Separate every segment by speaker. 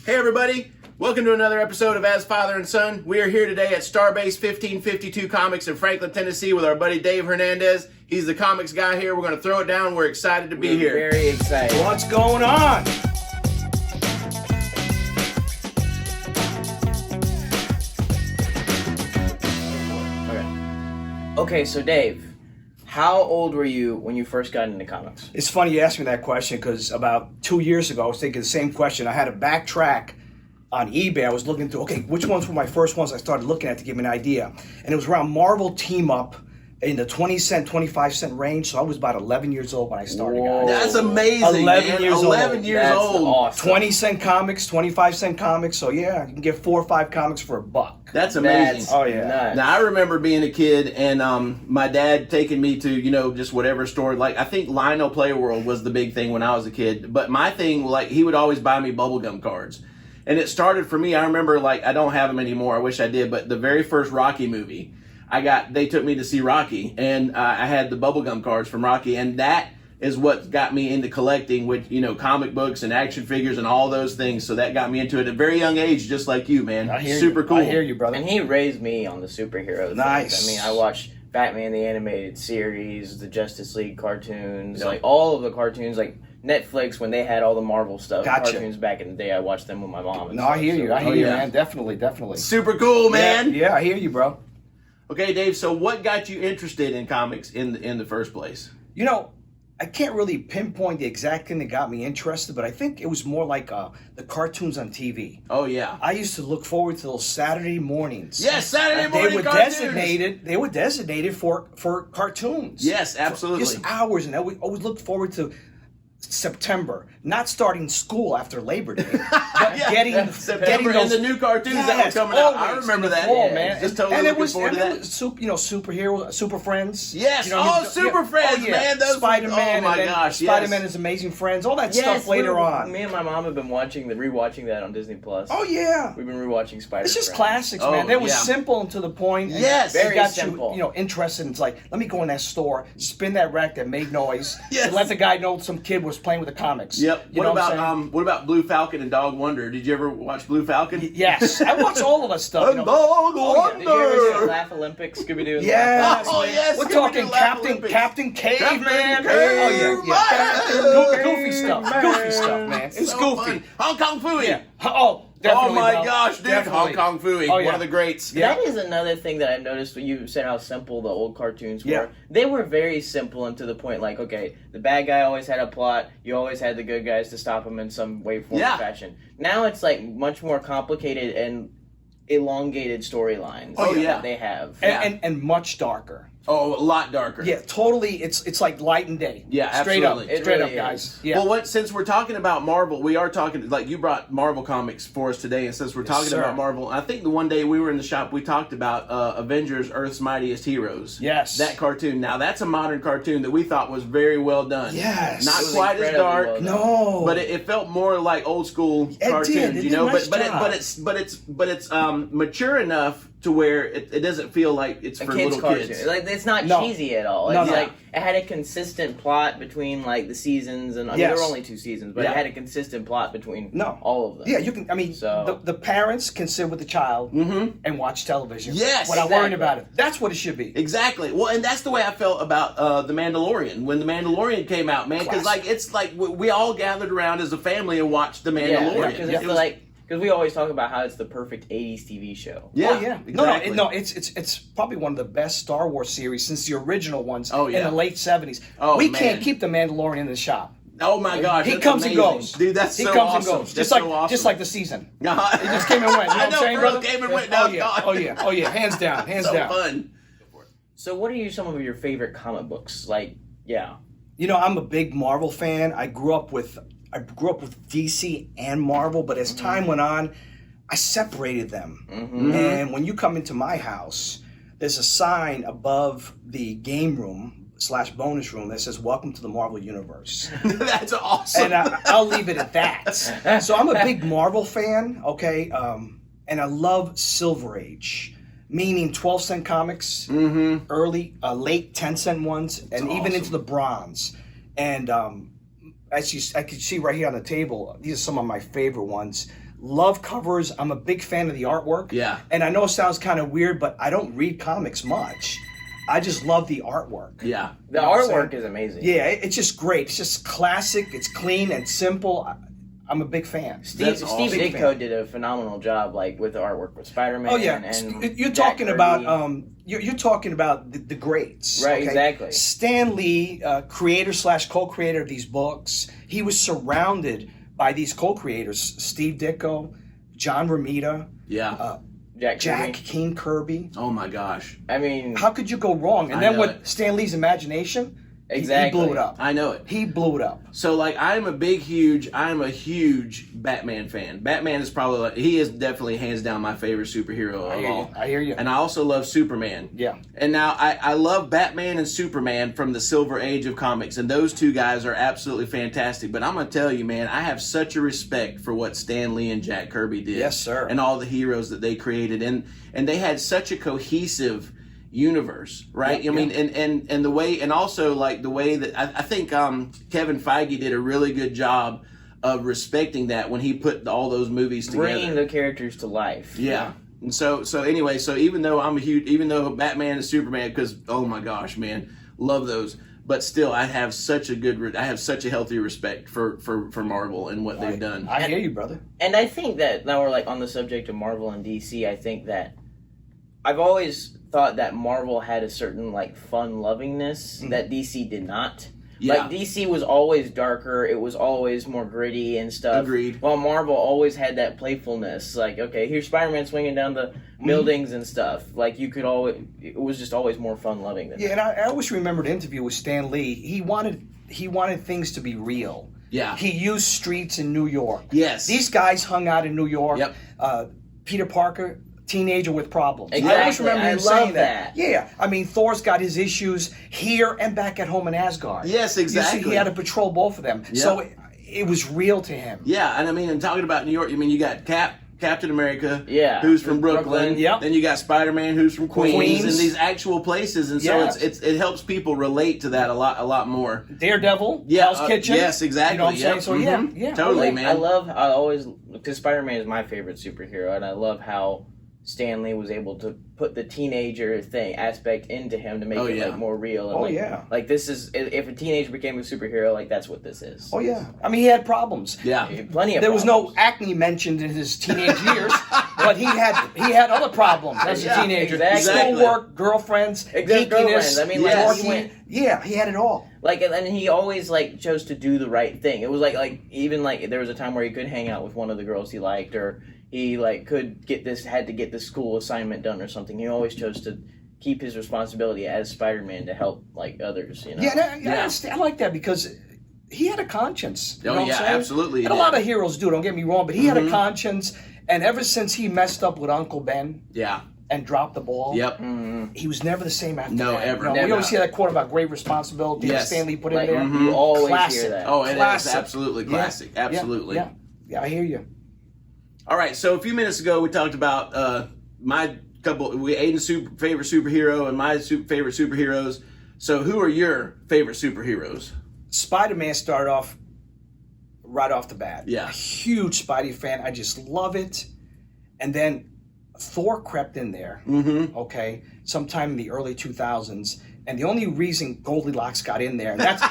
Speaker 1: Hey everybody, welcome to another episode of As Father and Son. We are here today at Starbase 1552 Comics in Franklin, Tennessee with our buddy Dave Hernandez. He's the comics guy here. We're going to throw it down. We're excited to be here.
Speaker 2: Very excited.
Speaker 3: What's going on?
Speaker 2: Okay, so Dave, how old were you when you first got into comics?
Speaker 3: It's funny you asked me that question because about 2 years ago I was thinking the same question. I had to backtrack on eBay. I was looking through, okay, which ones were my first ones I started looking at to give me an idea. And it was around Marvel Team Up in the 20-cent, 25-cent range. So I was about 11 years old when I started, guys.
Speaker 1: That's amazing,
Speaker 3: 11
Speaker 1: man.
Speaker 3: years
Speaker 1: 11
Speaker 3: old.
Speaker 1: years
Speaker 2: That's
Speaker 1: old.
Speaker 2: awesome.
Speaker 3: 20-cent comics, 25-cent comics. So yeah, you can get 4 or 5 comics for $1.
Speaker 1: That's amazing.
Speaker 2: That's
Speaker 3: Oh, yeah.
Speaker 2: nuts.
Speaker 1: Now, I remember being a kid and my dad taking me to, just whatever store. Like, I think Lionel Play World was the big thing when I was a kid. But my thing, like, he would always buy me bubblegum cards. And it started for me, I remember, like, I don't have them anymore. I wish I did. But the very first Rocky movie, they took me to see Rocky. And I had the bubblegum cards from Rocky. And that is what got me into collecting with, comic books and action figures and all those things. So that got me into it at a very young age, just like you, man.
Speaker 3: I hear
Speaker 1: Super
Speaker 3: you.
Speaker 1: cool.
Speaker 3: I hear you, brother.
Speaker 2: And he raised me on the superhero
Speaker 3: Nice.
Speaker 2: things. I mean, I watched Batman the Animated Series, the Justice League cartoons,
Speaker 1: Yep.
Speaker 2: like all of the cartoons, like Netflix when they had all the Marvel stuff.
Speaker 3: Gotcha.
Speaker 2: Cartoons back in the day, I watched them with my mom. And
Speaker 3: No,
Speaker 2: stuff,
Speaker 3: I hear you.
Speaker 2: so-
Speaker 3: I hear you,
Speaker 1: yeah.
Speaker 3: man. Definitely.
Speaker 1: Super cool, man.
Speaker 3: Yeah, I hear you, bro.
Speaker 1: Okay, Dave, so what got you interested in comics in the first place?
Speaker 3: I can't really pinpoint the exact thing that got me interested, but I think it was more like the cartoons on TV.
Speaker 1: Oh, yeah.
Speaker 3: I used to look forward to those Saturday mornings.
Speaker 1: Yes, Saturday morning
Speaker 3: They were
Speaker 1: cartoons.
Speaker 3: They were designated for cartoons.
Speaker 1: Yes, absolutely.
Speaker 3: Just hours, and I would always look forward to September, not starting school after Labor Day, but getting
Speaker 1: September and
Speaker 3: those
Speaker 1: the new cartoons that were coming out. I
Speaker 3: always
Speaker 1: remember
Speaker 3: in the
Speaker 1: that.
Speaker 3: fall,
Speaker 2: Yeah.
Speaker 3: man.
Speaker 1: Just totally
Speaker 3: and it
Speaker 1: looking
Speaker 3: was,
Speaker 1: forward to
Speaker 3: and
Speaker 1: that.
Speaker 3: it was superhero, Super Friends.
Speaker 1: Yes, Super Friends, man. Those
Speaker 3: Spider-Man.
Speaker 1: oh my
Speaker 3: and then
Speaker 1: gosh, yes.
Speaker 3: Spider-Man is Amazing Friends. All that
Speaker 2: Yes,
Speaker 3: stuff later on.
Speaker 2: Me and my mom have been rewatching that on Disney Plus.
Speaker 3: Oh yeah.
Speaker 2: We've been rewatching Spider-Man.
Speaker 3: It's just classics,
Speaker 1: Oh,
Speaker 3: man. They were
Speaker 1: yeah.
Speaker 3: simple and to the point. And
Speaker 1: Yes,
Speaker 3: they
Speaker 2: very
Speaker 3: got
Speaker 2: simple.
Speaker 3: you interested. It's like, let me go in that store, spin that rack that made noise,
Speaker 1: Yes.
Speaker 3: and let the guy know some kid was playing with the comics.
Speaker 1: Yep.
Speaker 3: You know what I'm saying?
Speaker 1: What about Blue Falcon and Dog Wonder? Did you ever watch Blue Falcon?
Speaker 3: Yes, I watch all of that stuff.
Speaker 1: And Dog
Speaker 3: Oh, yeah.
Speaker 2: Did you ever see the
Speaker 1: Wonder.
Speaker 2: Laugh Olympics, Scooby-Doo? and
Speaker 3: Yes.
Speaker 1: Oh, yes.
Speaker 3: We're
Speaker 1: Scooby-Doo
Speaker 3: talking
Speaker 1: Laugh Olympics.
Speaker 3: Captain Caveman.
Speaker 1: Captain
Speaker 3: Oh yeah.
Speaker 1: Caveman.
Speaker 3: Goofy stuff. Goofy stuff, man. It's
Speaker 1: So
Speaker 3: goofy.
Speaker 1: fun. Hong Kong Phooey.
Speaker 3: Yeah. Oh, definitely.
Speaker 1: Oh my
Speaker 3: bro.
Speaker 1: gosh, dude.
Speaker 3: Definitely.
Speaker 1: Hong Kong Phooey.
Speaker 3: Oh, yeah.
Speaker 1: One of the greats.
Speaker 3: Yeah.
Speaker 2: That is another thing that I've noticed when you said how simple the old cartoons were.
Speaker 3: Yeah.
Speaker 2: They were very simple and to the point, like, okay, the bad guy always had a plot, you always had the good guys to stop him in some way, form,
Speaker 1: Yeah.
Speaker 2: or fashion. Now it's like much more complicated and elongated storylines
Speaker 1: Oh, yeah.
Speaker 2: that they have.
Speaker 3: And much darker.
Speaker 1: Oh, a lot darker.
Speaker 3: Yeah, totally. It's like light and day.
Speaker 1: Yeah,
Speaker 3: straight
Speaker 1: absolutely.
Speaker 3: up,
Speaker 2: It
Speaker 3: straight
Speaker 2: really
Speaker 3: up,
Speaker 2: is.
Speaker 3: guys. Yeah.
Speaker 1: Well, since we're talking about Marvel, we are talking, like, you brought Marvel comics for us today, and since we're talking
Speaker 3: sir.
Speaker 1: about Marvel, I think the one day we were in the shop, we talked about Avengers Earth's Mightiest Heroes.
Speaker 3: Yes.
Speaker 1: That cartoon. Now, that's a modern cartoon that we thought was very well done.
Speaker 3: Yes.
Speaker 1: Not
Speaker 3: It was
Speaker 1: quite as
Speaker 2: incredibly
Speaker 1: dark.
Speaker 2: well done.
Speaker 3: No.
Speaker 1: But it felt more like old school cartoons,
Speaker 3: did. It did a nice job.
Speaker 1: but it's mature enough to where it doesn't feel like it's
Speaker 2: A
Speaker 1: for
Speaker 2: kid's
Speaker 1: little
Speaker 2: cartoon.
Speaker 1: kids.
Speaker 2: Like, it's not
Speaker 3: No.
Speaker 2: cheesy at all.
Speaker 3: No,
Speaker 2: It's
Speaker 3: no.
Speaker 2: like it had a consistent plot between like the seasons, and I mean
Speaker 3: Yes.
Speaker 2: there were only 2 seasons, but
Speaker 1: Yeah.
Speaker 2: it had a consistent plot between
Speaker 3: No.
Speaker 2: all of them.
Speaker 3: Yeah, you can. I mean,
Speaker 2: So-
Speaker 3: the parents can sit with the child and watch television.
Speaker 1: Yes,
Speaker 3: without worrying
Speaker 2: exactly.
Speaker 3: about it. That's what it should be.
Speaker 1: Exactly. Well, and that's the way I felt about The Mandalorian when The Mandalorian came out, man. Because
Speaker 3: Classic.
Speaker 1: it's like we all gathered around as a family and watched The Mandalorian.
Speaker 2: because
Speaker 1: It was-
Speaker 2: because we always talk about how it's the perfect '80s TV show.
Speaker 1: yeah,
Speaker 3: Oh yeah.
Speaker 1: exactly.
Speaker 3: No. It's probably one of the best Star Wars series since the original ones
Speaker 1: Oh, yeah.
Speaker 3: in the late '70s.
Speaker 1: Oh,
Speaker 3: we
Speaker 1: man.
Speaker 3: can't keep the Mandalorian in the shop.
Speaker 1: Oh my gosh,
Speaker 3: He
Speaker 1: that's
Speaker 3: comes
Speaker 1: amazing.
Speaker 3: and goes,
Speaker 1: dude. That's
Speaker 3: he
Speaker 1: so
Speaker 3: comes
Speaker 1: awesome.
Speaker 3: and goes,
Speaker 1: That's
Speaker 3: just
Speaker 1: so
Speaker 3: like
Speaker 1: awesome.
Speaker 3: just like the season.
Speaker 1: He
Speaker 3: just came and went. You know what I'm saying,
Speaker 1: bro.
Speaker 3: brother?
Speaker 1: Came and went.
Speaker 3: Oh
Speaker 1: Now
Speaker 3: yeah.
Speaker 1: gone.
Speaker 3: Oh yeah. Hands down. Hands
Speaker 1: so
Speaker 3: down.
Speaker 1: fun.
Speaker 2: So, what are some of your favorite comic books? Like, yeah,
Speaker 3: I'm a big Marvel fan. I grew up with DC and Marvel, but as time went on, I separated them. And when you come into my house, there's a sign above the game room / bonus room that says "Welcome to the Marvel Universe,"
Speaker 1: That's awesome.
Speaker 3: and I'll leave it at that. So I'm a big Marvel fan, okay, and I love Silver Age. Meaning 12-cent comics, early, late 10-cent ones, and even into the bronze. And as I can see right here on the table, these are some of my favorite ones. Love covers. I'm a big fan of the artwork.
Speaker 1: Yeah.
Speaker 3: And I know it sounds kind of weird, but I don't read comics much. I just love the artwork.
Speaker 1: Yeah.
Speaker 2: The artwork is amazing.
Speaker 3: Yeah, it's just great. It's just classic. It's clean and simple. I'm a big fan.
Speaker 2: Steve
Speaker 1: awesome.
Speaker 2: Ditko did a phenomenal job, like with the artwork with Spider-Man.
Speaker 3: Oh yeah,
Speaker 2: and
Speaker 3: you're
Speaker 2: Jack
Speaker 3: talking
Speaker 2: Kirby.
Speaker 3: about you're talking about the greats,
Speaker 2: Right,
Speaker 3: okay?
Speaker 2: exactly.
Speaker 3: Stan Lee, creator / co-creator of these books, he was surrounded by these co-creators: Steve Ditko, John Romita,
Speaker 1: Yeah.
Speaker 3: Jack King Kirby.
Speaker 1: Oh my gosh.
Speaker 2: I mean,
Speaker 3: How could you go wrong? And
Speaker 1: I
Speaker 3: then
Speaker 1: know
Speaker 3: with
Speaker 1: it.
Speaker 3: Stan Lee's imagination,
Speaker 2: Exactly.
Speaker 3: he blew it up.
Speaker 1: I know it.
Speaker 3: He blew it up.
Speaker 1: So like I'm a huge Batman fan. Batman is probably he is definitely hands down my favorite superhero of all.
Speaker 3: I hear you.
Speaker 1: And I also love Superman.
Speaker 3: Yeah.
Speaker 1: And now I love Batman and Superman from the Silver Age of comics, and those two guys are absolutely fantastic. But I'm gonna tell you, man, I have such a respect for what Stan Lee and Jack Kirby did.
Speaker 3: Yes, sir.
Speaker 1: And all the heroes that they created, and they had such a cohesive universe, right?
Speaker 3: Yep,
Speaker 1: I mean, and the way, and also like the way that I think Kevin Feige did a really good job of respecting that when he put all those movies together,
Speaker 2: bringing the characters to life.
Speaker 1: yeah. And so anyway, so even though Batman and Superman, because oh my gosh, man, love those, but still I have such a healthy respect for Marvel and what they've done.
Speaker 3: I hear you, brother.
Speaker 2: And I think that now we're like on the subject of Marvel and DC. I think that I've always thought that Marvel had a certain like fun lovingness that DC did not.
Speaker 1: Yeah.
Speaker 2: Like DC was always darker, it was always more gritty and stuff.
Speaker 1: Agreed.
Speaker 2: While Marvel always had that playfulness. Like, okay, here's Spider-Man swinging down the buildings and stuff. Like you could always, it was just always more fun loving than
Speaker 3: Yeah, and I always remember the interview with Stan Lee. He wanted things to be real.
Speaker 1: Yeah.
Speaker 3: He used streets in New York.
Speaker 1: Yes.
Speaker 3: These guys hung out in New York.
Speaker 1: Yep.
Speaker 3: Peter Parker, teenager with problems.
Speaker 2: Exactly.
Speaker 3: I always remember
Speaker 2: I
Speaker 3: him
Speaker 2: love
Speaker 3: saying
Speaker 2: that.
Speaker 3: Yeah. I mean, Thor's got his issues here and back at home in Asgard.
Speaker 1: Yes, exactly.
Speaker 3: You see, he had to patrol both of them.
Speaker 1: Yep.
Speaker 3: So it was real to him.
Speaker 1: Yeah, and I mean, and talking about New York, I mean, you got Captain America,
Speaker 2: Yeah.
Speaker 1: who's from Brooklyn.
Speaker 3: Yep.
Speaker 1: Then you got Spider-Man, who's from Queens, and these actual places, and so
Speaker 3: Yeah.
Speaker 1: it helps people relate to that a lot more.
Speaker 3: Daredevil,
Speaker 1: Yeah,
Speaker 3: Hell's Kitchen.
Speaker 1: yes, exactly.
Speaker 3: You know what I'm saying? So
Speaker 1: Mhm.
Speaker 3: yeah.
Speaker 1: Totally,
Speaker 2: I
Speaker 1: man.
Speaker 2: always, because Spider-Man is my favorite superhero, and I love how Stan Lee was able to put the teenager aspect into him to make it like more real. And,
Speaker 3: Oh,
Speaker 2: like,
Speaker 3: yeah.
Speaker 2: Like this is, if a teenager became a superhero, like that's what this is.
Speaker 3: Oh yeah. I mean, he had problems.
Speaker 1: Yeah.
Speaker 2: Plenty of
Speaker 3: There was no
Speaker 2: problems.
Speaker 3: acne mentioned in his teenage years, but he had other problems as a
Speaker 2: Yeah,
Speaker 3: teenager.
Speaker 2: exactly.
Speaker 3: Schoolwork, girlfriends,
Speaker 2: Except girlfriends.
Speaker 3: geekiness.
Speaker 2: I mean, like, he
Speaker 3: dorky.
Speaker 2: went-
Speaker 3: Yeah, he had it all.
Speaker 2: Like, and he always like chose to do the right thing. It was like even like there was a time where he could hang out with one of the girls he liked, or he like had to get this school assignment done or something. He always chose to keep his responsibility as Spider-Man to help like others. You know.
Speaker 3: Yeah, and I understand. I like that because he had a conscience. You know
Speaker 1: Oh
Speaker 3: what
Speaker 1: yeah,
Speaker 3: I'm saying?
Speaker 1: absolutely.
Speaker 3: And a lot of heroes do. Don't get me wrong, but he had a conscience. And ever since he messed up with Uncle Ben
Speaker 1: Yeah.
Speaker 3: and dropped the ball,
Speaker 1: Yep.
Speaker 3: he was never the same after
Speaker 1: No,
Speaker 3: that.
Speaker 1: ever.
Speaker 3: You know,
Speaker 1: Never.
Speaker 3: we always hear that quote about great responsibility that
Speaker 1: Yes.
Speaker 3: Stan Lee put
Speaker 2: Like,
Speaker 3: in there.
Speaker 2: you always
Speaker 3: Classic.
Speaker 2: hear that.
Speaker 1: Oh, it is
Speaker 3: Classic.
Speaker 1: absolutely classic.
Speaker 3: Yeah,
Speaker 1: Absolutely.
Speaker 3: Yeah, I hear you.
Speaker 1: All right, so a few minutes ago we talked about Aiden's favorite superhero and my favorite superheroes. So who are your favorite superheroes?
Speaker 3: Spider-Man started off right off the bat.
Speaker 1: Yeah.
Speaker 3: A huge Spidey fan. I just love it. And then Thor crept in there, okay, sometime in the early 2000s. And the only reason Goldilocks got in there, and that's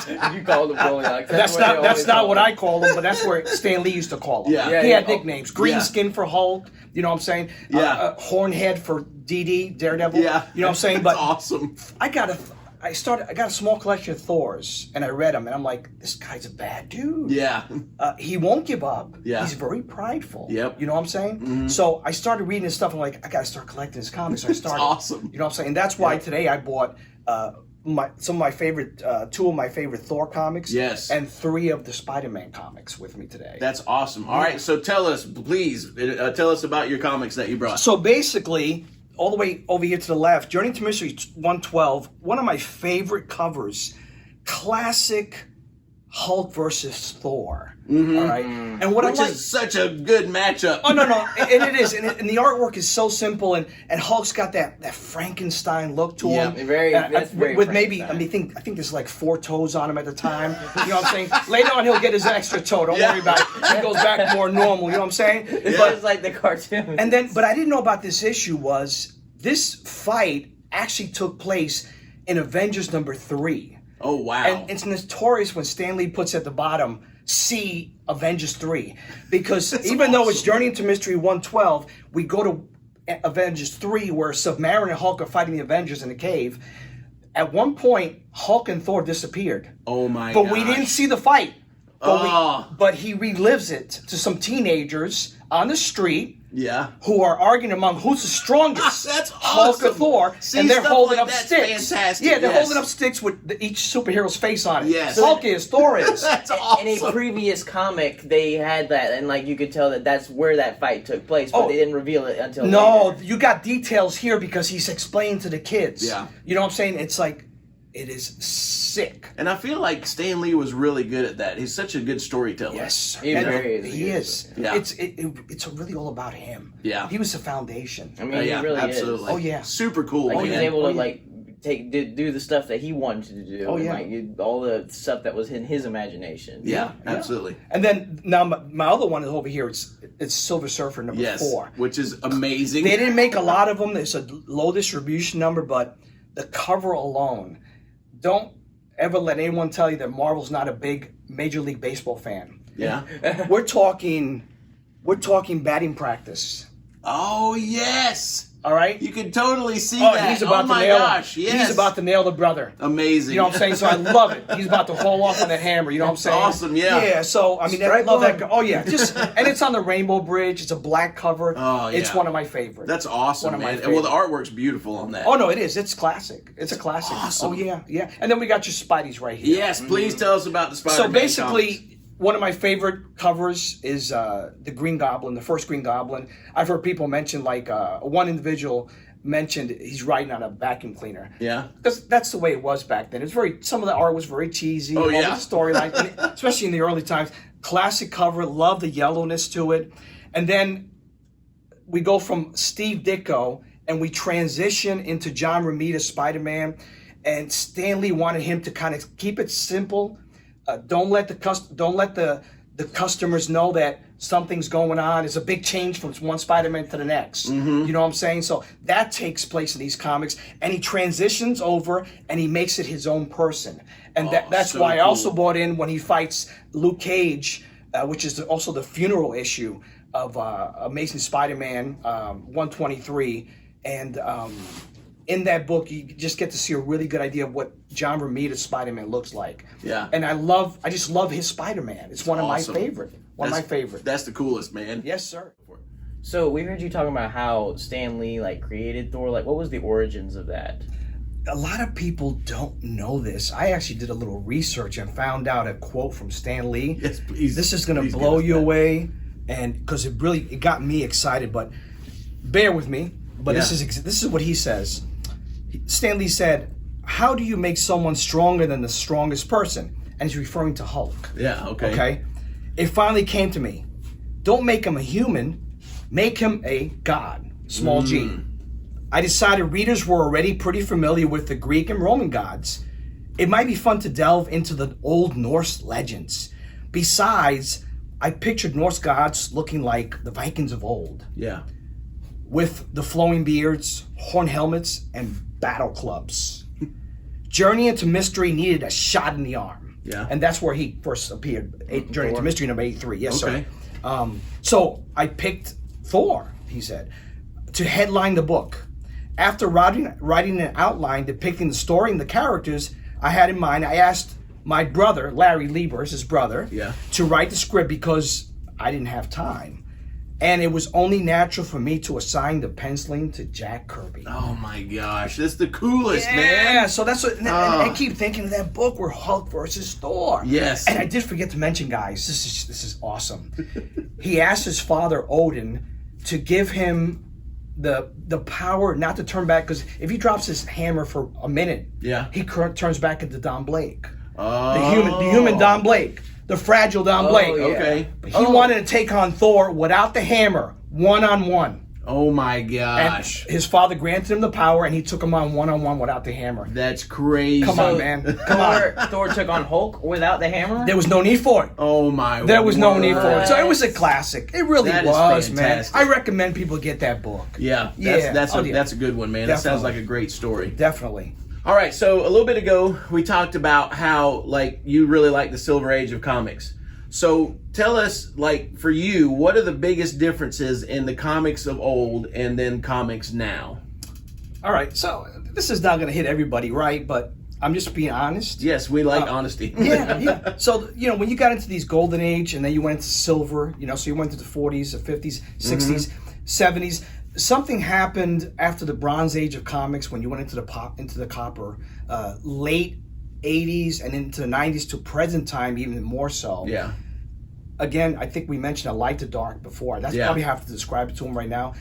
Speaker 2: You called him Goldilocks.
Speaker 3: that's not what I call him, but that's where Stan Lee used to call him.
Speaker 1: Yeah.
Speaker 3: He had
Speaker 2: Yeah.
Speaker 3: nicknames. Green
Speaker 1: Yeah.
Speaker 3: Skin for Hulk, you know what I'm saying?
Speaker 1: Yeah.
Speaker 3: Hornhead for DD, Daredevil.
Speaker 1: Yeah.
Speaker 3: You know what I'm saying?
Speaker 1: That's
Speaker 3: But
Speaker 1: awesome.
Speaker 3: I got a small collection of Thors, and I read them, and I'm like, this guy's a bad dude.
Speaker 1: Yeah.
Speaker 3: He won't give up.
Speaker 1: Yeah.
Speaker 3: He's very prideful.
Speaker 1: Yep.
Speaker 3: You know what I'm saying? So I started reading his stuff. I'm like, I got to start collecting his comics. So I started.
Speaker 1: awesome.
Speaker 3: You know what I'm saying? And that's why today I bought two of my favorite Thor comics.
Speaker 1: Yes.
Speaker 3: And 3 of the Spider-Man comics with me today.
Speaker 1: That's awesome. All right, so tell us, please, tell us about your comics that you brought.
Speaker 3: So basically, all the way over here to the left, Journey to Mystery 112, one of my favorite covers, classic Hulk versus Thor.
Speaker 1: Mm-hmm.
Speaker 3: All right, and what
Speaker 1: Which
Speaker 3: I like.
Speaker 1: is such a good matchup.
Speaker 3: Oh no, and it is, and the artwork is so simple, and Hulk's got that Frankenstein look to him.
Speaker 2: That's very
Speaker 3: with maybe I
Speaker 2: Frankenstein.
Speaker 3: think there's like 4 toes on him at the time. You know what I'm saying? Later on he'll get his extra toe. Don't worry about it. He goes back more normal. You know what I'm saying?
Speaker 2: It's
Speaker 3: But
Speaker 2: just like the cartoon.
Speaker 3: and then, but I didn't know about this issue was this fight actually took place in Avengers number 3.
Speaker 1: Oh, wow.
Speaker 3: And it's notorious when Stan Lee puts at the bottom, see Avengers 3. Because even though it's Journey into Mystery 112, we go to Avengers 3 where Submariner and Hulk are fighting the Avengers in the cave. At one point, Hulk and Thor disappeared.
Speaker 1: Oh, my
Speaker 3: But
Speaker 1: gosh.
Speaker 3: we didn't see the fight.
Speaker 1: Oh.
Speaker 3: But he relives it to some teenagers on the street
Speaker 1: Yeah.
Speaker 3: who are arguing among who's the strongest.
Speaker 1: That's
Speaker 3: Hulk or
Speaker 1: awesome.
Speaker 3: Thor,
Speaker 1: See,
Speaker 3: and they're
Speaker 1: stuff
Speaker 3: holding
Speaker 1: like
Speaker 3: up
Speaker 1: that's
Speaker 3: sticks.
Speaker 1: fantastic,
Speaker 3: Yeah, they're
Speaker 1: yes.
Speaker 3: holding up sticks with each superhero's face on it.
Speaker 1: Yes.
Speaker 3: Hulk is, Thor is.
Speaker 1: That's
Speaker 2: In
Speaker 1: awesome.
Speaker 2: a previous comic, they had that, and like you could tell that that's where that fight took place, but
Speaker 3: Oh.
Speaker 2: they didn't reveal it until
Speaker 3: No,
Speaker 2: later.
Speaker 3: you got details here because he's explaining to the kids.
Speaker 1: Yeah.
Speaker 3: You know what I'm saying? It's like, it is sick.
Speaker 1: And I feel like Stan Lee was really good at that. He's such a good storyteller.
Speaker 3: Yes,
Speaker 2: He
Speaker 3: and
Speaker 2: very is.
Speaker 3: he is.
Speaker 1: Yeah.
Speaker 3: It's really all about him.
Speaker 1: Yeah.
Speaker 3: He was the foundation.
Speaker 2: I mean,
Speaker 1: Yeah,
Speaker 2: he really
Speaker 1: absolutely.
Speaker 2: is.
Speaker 3: Oh, yeah.
Speaker 1: Super cool,
Speaker 2: Like he was
Speaker 1: man.
Speaker 2: able
Speaker 3: Oh,
Speaker 2: to
Speaker 3: yeah.
Speaker 2: like do the stuff that he wanted to do.
Speaker 3: Oh,
Speaker 2: and,
Speaker 3: yeah.
Speaker 2: like, all the stuff that was in his imagination.
Speaker 1: Yeah,
Speaker 3: Yeah.
Speaker 1: absolutely.
Speaker 3: And then now my other one is over here. It's Silver Surfer number
Speaker 1: Yes,
Speaker 3: 4.
Speaker 1: which is amazing.
Speaker 3: They didn't make a lot of them. It's a low distribution number, but the cover alone. Don't ever let anyone tell you that Marvel's not a big Major League Baseball fan.
Speaker 1: Yeah.
Speaker 3: We're talking batting practice.
Speaker 1: Oh, yes.
Speaker 3: All right.
Speaker 1: You can totally see
Speaker 3: Oh,
Speaker 1: that.
Speaker 3: he's about
Speaker 1: oh,
Speaker 3: to
Speaker 1: my
Speaker 3: nail.
Speaker 1: gosh. Yes.
Speaker 3: He's about to nail the brother.
Speaker 1: Amazing.
Speaker 3: You know what I'm saying? So I love it. He's about to haul off on that hammer. You know what I'm saying?
Speaker 1: Awesome, yeah.
Speaker 3: Yeah. So I mean, I
Speaker 2: Strike
Speaker 3: love
Speaker 2: one.
Speaker 3: that. Oh yeah. Just and it's on the Rainbow Bridge. It's a black cover.
Speaker 1: Oh,
Speaker 3: It's
Speaker 1: yeah.
Speaker 3: one of my favorites.
Speaker 1: That's awesome,
Speaker 3: One of my
Speaker 1: man. And, well, the
Speaker 3: favorites.
Speaker 1: artwork's beautiful on that.
Speaker 3: Oh no, it is. It's classic. It's a classic.
Speaker 1: Awesome.
Speaker 3: Oh yeah, yeah. And then we got your Spideys right here.
Speaker 1: Yes, please tell us about the
Speaker 3: So
Speaker 1: Spider-Man
Speaker 3: basically,
Speaker 1: comics.
Speaker 3: one of my favorite covers is the Green Goblin, the first Green Goblin. I've heard people mention like one individual mentioned he's riding on a vacuum cleaner.
Speaker 1: Yeah.
Speaker 3: Because that's the way it was back then. It's some of the art was very cheesy.
Speaker 1: Oh,
Speaker 3: all
Speaker 1: yeah.
Speaker 3: the storyline, especially in the early times. Classic cover, love the yellowness to it. And then we go from Steve Ditko and we transition into John Romita's Spider-Man. And Stan Lee wanted him to kind of keep it simple. Don't let the customers know that something's going on. It's a big change from one Spider-Man to the next.
Speaker 1: Mm-hmm.
Speaker 3: You know what I'm saying? So that takes place in these comics, and he transitions over and he makes it his own person. And that's
Speaker 1: so
Speaker 3: why I
Speaker 1: cool.
Speaker 3: also bought in when he fights Luke Cage, which is also the funeral issue of Amazing Spider-Man 123. And in that book, you just get to see a really good idea of what John Romita's Spider-Man looks like.
Speaker 1: Yeah.
Speaker 3: And I just love his Spider-Man. It's one of
Speaker 1: awesome.
Speaker 3: my favorite. One of my favorite.
Speaker 1: That's the coolest, man.
Speaker 3: Yes, sir.
Speaker 2: So we heard you talking about how Stan Lee like created Thor. Like, what was the origins of that?
Speaker 3: A lot of people don't know this. I actually did a little research and found out a quote from Stan Lee.
Speaker 1: Yes, please.
Speaker 3: This is going
Speaker 1: Please
Speaker 3: to
Speaker 1: give
Speaker 3: blow
Speaker 1: us
Speaker 3: you
Speaker 1: that.
Speaker 3: away, and because it got me excited. But bear with me. But
Speaker 1: Yeah.
Speaker 3: this is what he says. Stan Lee said, "How do you make someone stronger than the strongest person?" And he's referring to Hulk.
Speaker 1: Yeah, okay.
Speaker 3: Okay. It finally came to me. Don't make him a human. Make him a god. Small g. I decided readers were already pretty familiar with the Greek and Roman gods. It might be fun to delve into the old Norse legends. Besides, I pictured Norse gods looking like the Vikings of old,
Speaker 1: Yeah.
Speaker 3: with the flowing beards, horn helmets, and battle clubs. Journey into Mystery needed a shot in the arm.
Speaker 1: Yeah.
Speaker 3: And that's where he first appeared. Journey into Mystery number 83. Yes,
Speaker 1: Okay.
Speaker 3: sir. So I picked Thor, he said, to headline the book. After writing an outline depicting the story and the characters I had in mind, I asked my brother, Larry Liebers, his brother,
Speaker 1: Yeah.
Speaker 3: to write the script because I didn't have time. And it was only natural for me to assign the penciling to Jack Kirby.
Speaker 1: Oh my gosh, that's the coolest,
Speaker 3: Yeah,
Speaker 1: man.
Speaker 3: so that's what, and I keep thinking of that book where Hulk versus Thor.
Speaker 1: Yes.
Speaker 3: And I did forget to mention, guys, this is awesome. He asked his father Odin to give him the power not to turn back, because if he drops his hammer for a minute,
Speaker 1: Yeah.
Speaker 3: he turns back into Don Blake. The human Don Blake, the fragile Don Blake.
Speaker 2: yeah.
Speaker 1: Okay.
Speaker 3: He wanted to take on Thor without the hammer, one-on-one.
Speaker 1: Oh my
Speaker 3: And
Speaker 1: gosh.
Speaker 3: his father granted him the power, and he took him on one-on-one without the hammer.
Speaker 1: That's crazy.
Speaker 3: Come on, man. Come on.
Speaker 2: Thor took on Hulk without the hammer?
Speaker 3: There was no need for it.
Speaker 1: Oh my
Speaker 3: There was no need for
Speaker 1: word.
Speaker 3: it. So it was a classic. It really
Speaker 1: That is
Speaker 3: was, man.
Speaker 1: fantastic.
Speaker 3: I recommend people get that book.
Speaker 1: Yeah,
Speaker 3: Yeah.
Speaker 1: that's
Speaker 3: Oh, yeah.
Speaker 1: that's a good one, man. That sounds
Speaker 3: Definitely.
Speaker 1: like a great story.
Speaker 3: Definitely.
Speaker 1: All right, so a little bit ago we talked about how like you really like the Silver Age of comics. So tell us, like for you, what are the biggest differences in the comics of old and then comics now?
Speaker 3: All right. So this is not going to hit everybody, right? But I'm just being honest.
Speaker 1: Yes, we like honesty.
Speaker 3: Yeah. So, when you got into these golden age and then you went into silver, so you went into the 40s, the 50s, 60s, 70s. Something happened after the Bronze Age of comics when you went into the copper, late 80s and into the 90s to present time, even more so.
Speaker 1: Yeah.
Speaker 3: Again, I think we mentioned a light to dark before. That's probably have to describe it to them right now.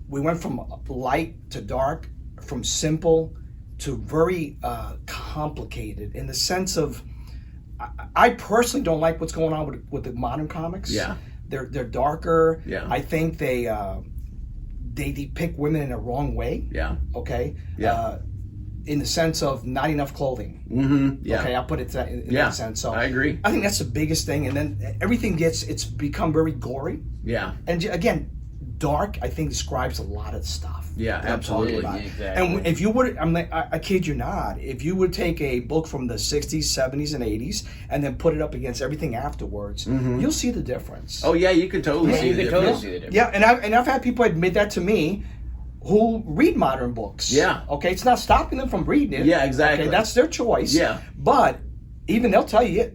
Speaker 3: We went from light to dark, from simple to very complicated in the sense of, I personally don't like what's going on with the modern comics.
Speaker 1: Yeah.
Speaker 3: They're darker.
Speaker 1: Yeah.
Speaker 3: I think they depict women in a wrong way.
Speaker 1: Yeah.
Speaker 3: Okay.
Speaker 1: Yeah.
Speaker 3: In the sense of not enough clothing.
Speaker 1: Mm-hmm. Yeah.
Speaker 3: Okay, I'll put it in that sense. So
Speaker 1: I agree.
Speaker 3: I think that's the biggest thing, and then everything it's become very gory.
Speaker 1: Yeah.
Speaker 3: And again, dark, I think, describes a lot of stuff.
Speaker 1: Yeah,
Speaker 3: that I'm talking
Speaker 1: absolutely.
Speaker 3: about.
Speaker 2: Exactly.
Speaker 3: And if you would, I kid you not, if you would take a book from the 60s, 70s, and 80s and then put it up against everything afterwards, you'll see the difference.
Speaker 1: Oh yeah, you can totally see
Speaker 2: you
Speaker 1: the
Speaker 2: could totally
Speaker 1: difference.
Speaker 2: see the difference.
Speaker 3: Yeah, and I've had people admit that to me who read modern books.
Speaker 1: Yeah.
Speaker 3: Okay, it's not stopping them from reading it.
Speaker 1: Yeah, exactly.
Speaker 3: Okay, that's their choice.
Speaker 1: Yeah.
Speaker 3: But even they'll tell you,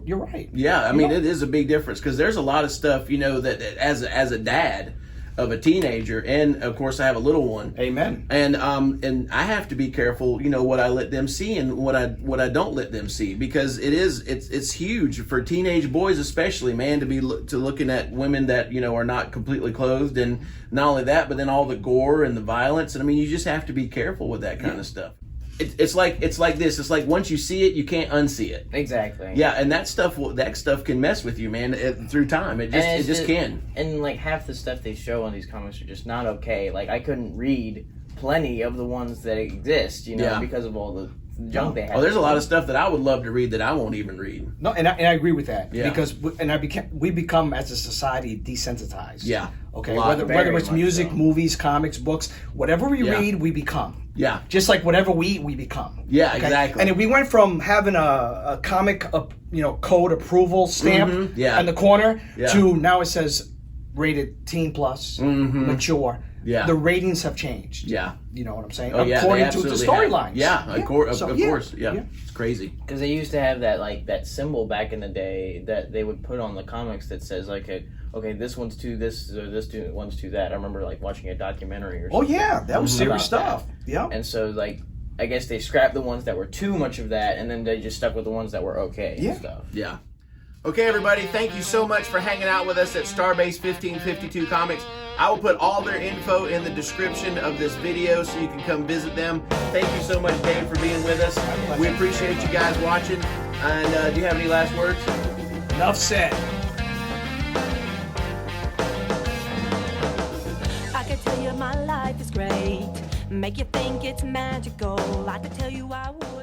Speaker 3: you're right.
Speaker 1: Yeah, I mean, it is a big difference because there's a lot of stuff, that as a dad of a teenager, and of course I have a little one.
Speaker 3: Amen.
Speaker 1: And I have to be careful, what I let them see and what I don't let them see, because it's huge for teenage boys especially, man, to be looking at women that are not completely clothed, and not only that, but then all the gore and the violence, and I mean you just have to be careful with that kind of stuff. It's like this. It's like once you see it, you can't unsee it.
Speaker 2: Exactly.
Speaker 1: Yeah, and that stuff can mess with you, man, through time. It just can.
Speaker 2: And like half the stuff they show on these comics are just not okay. Like I couldn't read plenty of the ones that exist, because of all the junk they have.
Speaker 1: Oh, there's a lot of stuff that I would love to read that I won't even read.
Speaker 3: No, and I agree with that.
Speaker 1: Yeah.
Speaker 3: Because we become as a society desensitized.
Speaker 1: Yeah.
Speaker 3: Okay.
Speaker 1: A lot.
Speaker 3: Whether it's
Speaker 2: Very
Speaker 3: music,
Speaker 2: much so.
Speaker 3: movies, comics, books, whatever we read, we become.
Speaker 1: Yeah.
Speaker 3: Just like whatever we eat, we become.
Speaker 1: Yeah,
Speaker 3: Okay?
Speaker 1: exactly.
Speaker 3: And if we went from having a comic, code approval stamp in the corner to now it says rated teen plus, mature.
Speaker 1: Yeah.
Speaker 3: The ratings have changed.
Speaker 1: Yeah.
Speaker 3: You know what I'm saying?
Speaker 1: Oh, yeah,
Speaker 3: According
Speaker 1: they
Speaker 3: to the
Speaker 1: absolutely
Speaker 3: storylines.
Speaker 1: have. Yeah, of course. Yeah.
Speaker 3: Yeah.
Speaker 1: It's crazy.
Speaker 2: Because they used to have that symbol back in the day that they would put on the comics that says okay, this one's to this or this one's to that. I remember watching a documentary or
Speaker 3: Oh
Speaker 2: something.
Speaker 3: yeah, that was serious
Speaker 2: about
Speaker 3: stuff. Yeah.
Speaker 2: And so I guess they scrapped the ones that were too much of that, and then they just stuck with the ones that were okay and stuff.
Speaker 1: Yeah. Okay, everybody, thank you so much for hanging out with us at Starbase 1552 Comics. I will put all their info in the description of this video so you can come visit them. Thank you so much, Dave, for being with us. We appreciate you guys watching. And do you have any last words?
Speaker 3: Enough said.
Speaker 4: I can tell you my life is great, make you think it's magical. I can tell you I would.